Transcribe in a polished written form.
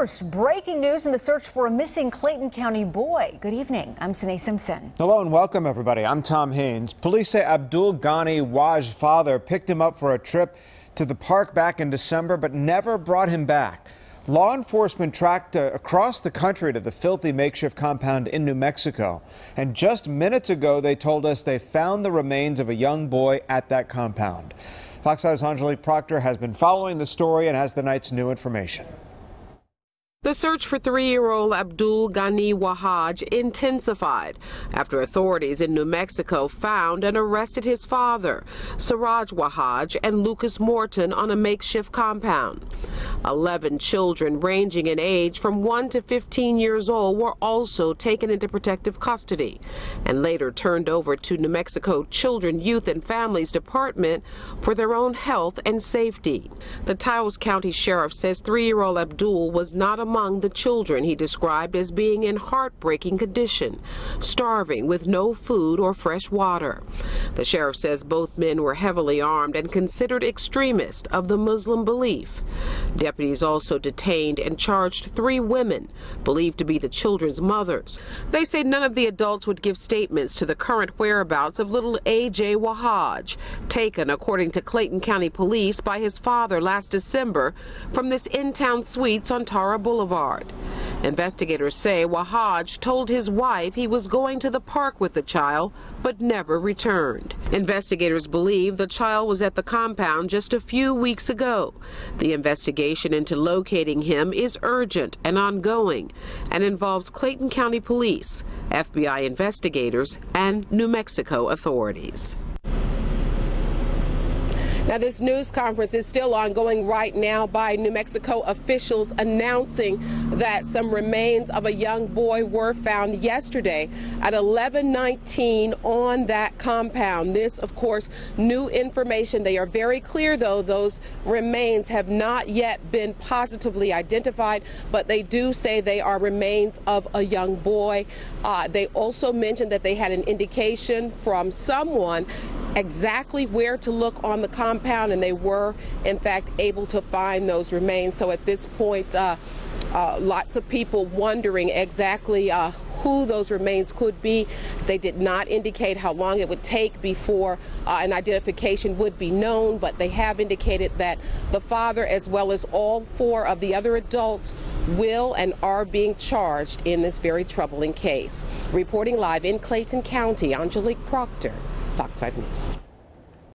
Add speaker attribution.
Speaker 1: First, breaking news in the search for a missing Clayton County boy. Good evening. I'm Sine Simpson.
Speaker 2: Hello and welcome, everybody. I'm Tom Haynes. Police say Abdul Ghani Waj's father picked him up for a trip to the park back in December, but never brought him back. Law enforcement tracked across the country to the filthy makeshift compound in New Mexico. And just minutes ago, they told us they found the remains of a young boy at that compound. Fox 5's Angelique Proctor has been following the story and has the night's new information.
Speaker 3: The search for 3-year-old Abdul Ghani Waj intensified after authorities in New Mexico found and arrested his father, Siraj Waj, and Lucas Morton on a makeshift compound. 11 children ranging in age from 1 to 15 years old were also taken into protective custody and later turned over to New Mexico Children, Youth and Families Department for their own health and safety. The Taos County Sheriff says 3-year-old Abdul was not among the children he described as being in heartbreaking condition, starving with no food or fresh water. The sheriff says both men were heavily armed and considered extremists of the Muslim belief. Deputies also detained and charged 3 women believed to be the children's mothers. They say none of the adults would give statements to the current whereabouts of little A.J. Waj, taken, according to Clayton County Police, by his father last December from this in-town suites on Tara Boulevard. Investigators say Waj told his wife he was going to the park with the child, but never returned. Investigators believe the child was at the compound just a few weeks ago. The investigation into locating him is urgent and ongoing and involves Clayton County Police, FBI investigators, and New Mexico authorities. Now, this news conference is still ongoing right now by New Mexico officials announcing that some remains of a young boy were found yesterday at 11:19 on that compound. This, of course, new information. They are very clear, though, those remains have not yet been positively identified, but they do say they are remains of a young boy. They also mentioned that they had an indication from someone exactly where to look on the compound, and they were in fact able to find those remains. So at this point, lots of people wondering exactly who those remains could be. They did not indicate how long it would take before an identification would be known, but they have indicated that the father, as well as all 4 of the other adults, will and are being charged in this very troubling case. Reporting live in Clayton County, Angelique Proctor, Fox 5 News.